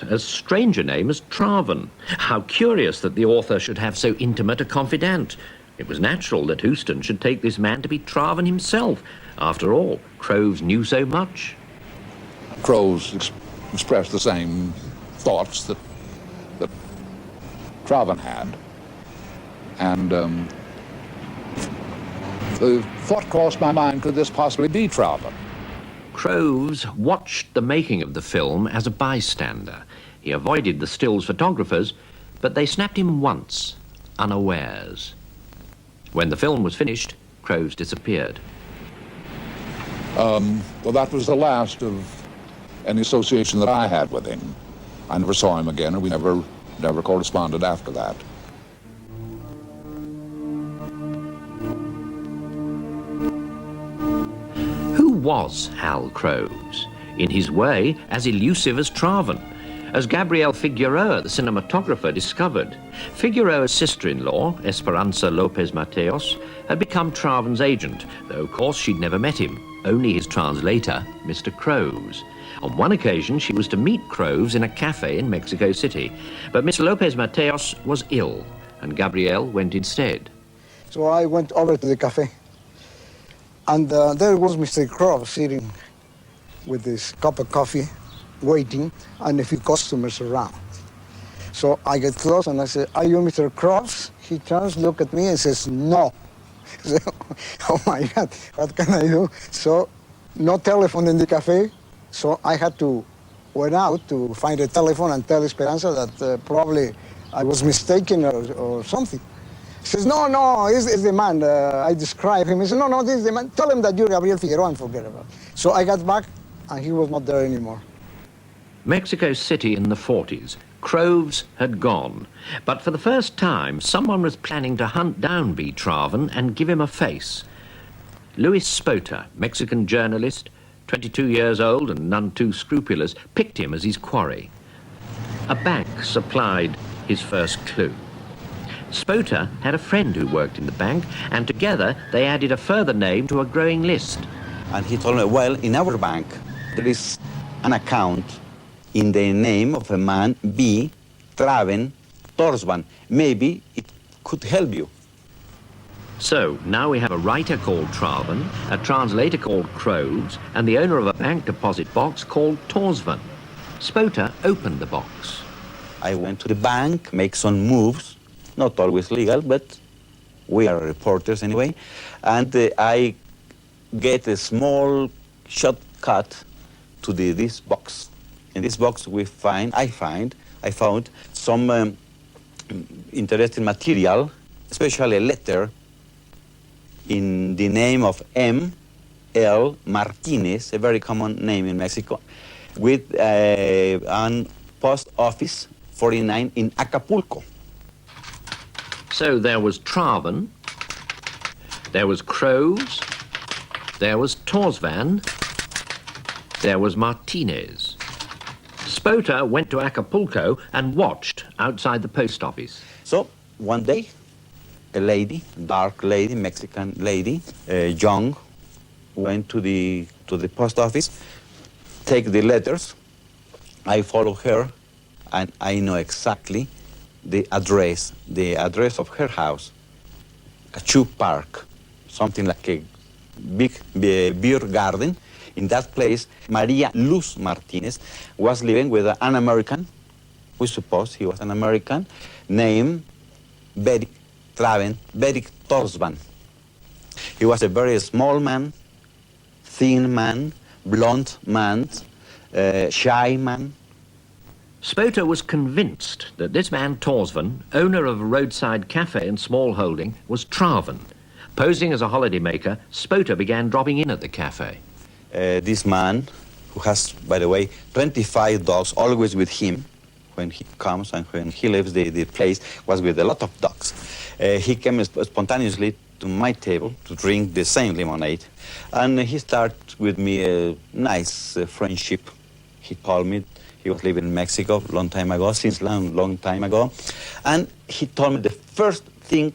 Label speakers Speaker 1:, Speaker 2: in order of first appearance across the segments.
Speaker 1: as strange a name as Traven. How curious that the author should have so intimate a confidant. It was natural that Houston should take this man to be Traven himself. After all, Croves knew so much.
Speaker 2: Croves expressed the same thoughts that Traven had. And the thought crossed my mind, could this possibly be Traven?
Speaker 1: Croves watched the making of the film as a bystander. He avoided the stills photographers, but they snapped him once, unawares. When the film was finished, Croves disappeared.
Speaker 2: Well, that was the last of any association that I had with him. I never saw him again, and we never corresponded after that.
Speaker 1: Who was Hal Croves? In his way, as elusive as Traven. As Gabrielle Figueroa, the cinematographer, discovered, Figueroa's sister-in-law, Esperanza Lopez Mateos, had become Traven's agent, though of course she'd never met him, only his translator, Mr. Croves. On one occasion, she was to meet Croves in a cafe in Mexico City, but Miss Lopez Mateos was ill, and Gabrielle went instead.
Speaker 3: So I went over to the cafe, and there was Mr. Croves sitting with his cup of coffee, waiting, and a few customers around. So I get close and I say, "Are you Mr. Croves?" He turns, look at me and says, "No." So, oh my God, what can I do? So no telephone in the cafe, so I had to went out to find a telephone and tell Esperanza that probably I was mistaken or something. He says, no, it's the man. I described him. He said, no, this is the man. Tell him that you're Gabriel Figueroa and forget about it. So I got back and he was not there anymore.
Speaker 1: Mexico City in the 40s. Croves had gone. But for the first time, someone was planning to hunt down B. Traven and give him a face. Luis Spota, Mexican journalist, 22 years old and none too scrupulous, picked him as his quarry. A bank supplied his first clue. Spota had a friend who worked in the bank, and together they added a further name to a growing list.
Speaker 4: And he told me, well, in our bank, there is an account in the name of a man, B. Traven Torsban. Maybe it could help you.
Speaker 1: So now we have a writer called Traven, a translator called Croves, and the owner of a bank deposit box called Torsvan. Spota opened the box.
Speaker 4: I went to the bank, make some moves, not always legal, but we are reporters anyway, and I get a small shortcut to this box. In this box I found some interesting material, especially a letter in the name of M. L. Martinez, a very common name in Mexico, with an post office 49 in Acapulco.
Speaker 1: So there was Traven, there was Croves, there was Torsvan, there was Martinez. Spota went to Acapulco and watched outside the post office.
Speaker 4: So one day, a lady, dark lady, Mexican lady, young, went to the post office, take the letters. I follow her, and I know exactly the address of her house, Cachu Park, something like a big beer garden. In that place, Maria Luz Martinez was living with an American, we suppose he was an American, named Beric Torsban. He was a very small man, thin man, blonde man, shy man.
Speaker 1: Spota was convinced that this man Torsvan, owner of a roadside cafe and small holding, was Traven. Posing as a holidaymaker, Spota began dropping in at the cafe.
Speaker 4: This man, who has, by the way, 25 dogs always with him when he comes and when he leaves the place, was with a lot of dogs. He came spontaneously to my table to drink the same lemonade, and he started with me a nice friendship. He told me he was living in Mexico long time ago, since long time ago, and he told me the first thing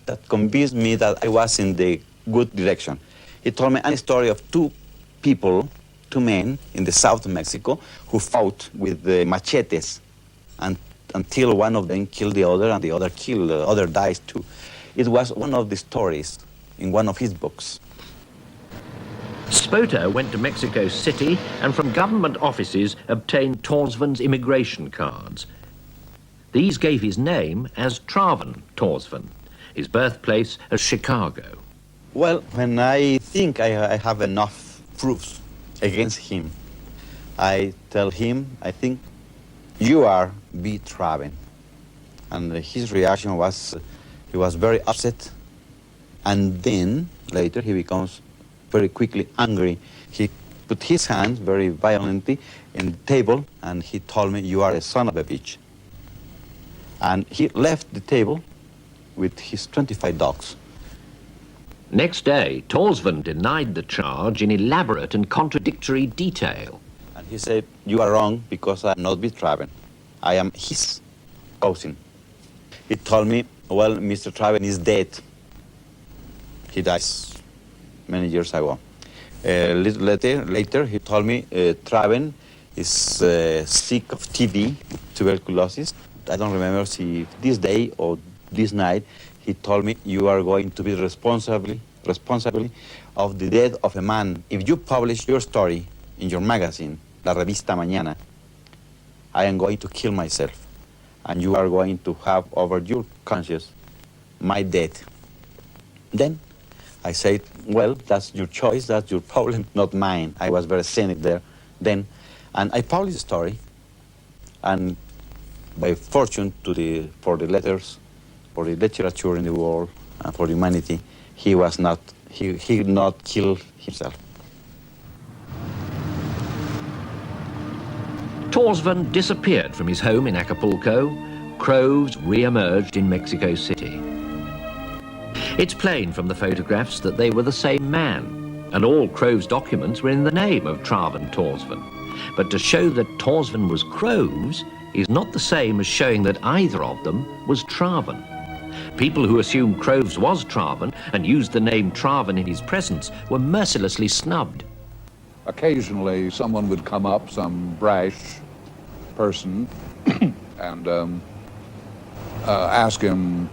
Speaker 4: that convinced me that I was in the good direction. He told me a story of two two men in the south of Mexico who fought with the machetes and, until one of them killed the other and the other dies too. It was one of the stories in one of his books.
Speaker 1: Spota went to Mexico City and from government offices obtained Torsvon's immigration cards. These gave his name as Traven Torsvon, his birthplace as Chicago.
Speaker 4: Well, when I think I have enough proofs against him, I tell him, I think, you are B. Traven. And his reaction was, he was very upset. And then, later, he becomes very quickly angry. He put his hands very violently in the table, and he told me, you are a son of a bitch. And he left the table with his 25 dogs.
Speaker 1: Next day, Torsvon denied the charge in elaborate and contradictory detail.
Speaker 4: And he said, you are wrong because I am not with Traven. I am his cousin. He told me, well, Mr. Traven is dead. He dies many years ago. A little later, he told me Traven is sick of TB, tuberculosis. I don't remember if this day or this night, he told me, you are going to be responsible of the death of a man. If you publish your story in your magazine, La Revista Mañana, I am going to kill myself. And you are going to have over your conscience my death. Then I said, well, that's your choice, that's your problem, not mine. I was very cynic there then. And I published the story. And by fortune for the letters, for the literature in the world, and for humanity, he did not kill himself.
Speaker 1: Torsvon disappeared from his home in Acapulco. Croves re-emerged in Mexico City. It's plain from the photographs that they were the same man, and all Crove's documents were in the name of Traven Torsvon. But to show that Torsvon was Croves is not the same as showing that either of them was Traven. People who assumed Croves was Traven and used the name Traven in his presence were mercilessly snubbed.
Speaker 2: Occasionally, someone would come up, some brash person, and ask him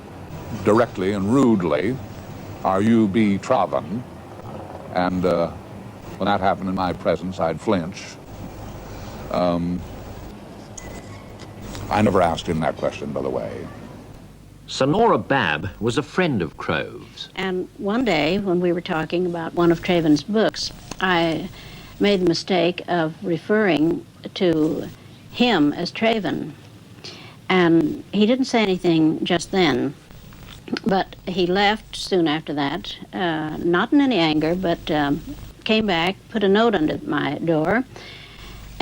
Speaker 2: directly and rudely, are you B. Traven? And when that happened in my presence, I'd flinch. I never asked him that question, by the way.
Speaker 1: Sonora Babb was a friend of Croves.
Speaker 5: And one day, when we were talking about one of Traven's books, I made the mistake of referring to him as Traven. And he didn't say anything just then, but he left soon after that, not in any anger, but came back, put a note under my door,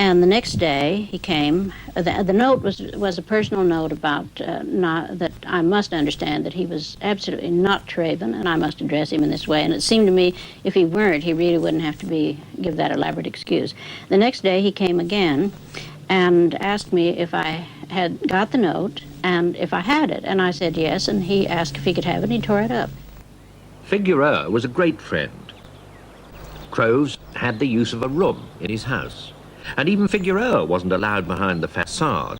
Speaker 5: and the next day he came. The note was a personal note about that I must understand that he was absolutely not Traven, and I must address him in this way. And it seemed to me, if he weren't, he really wouldn't have to give that elaborate excuse. The next day he came again and asked me if I had got the note and if I had it. And I said yes, and he asked if he could have it, and he tore it up.
Speaker 1: Figueroa was a great friend. Croves had the use of a room in his house, and even Figueroa wasn't allowed behind the facade.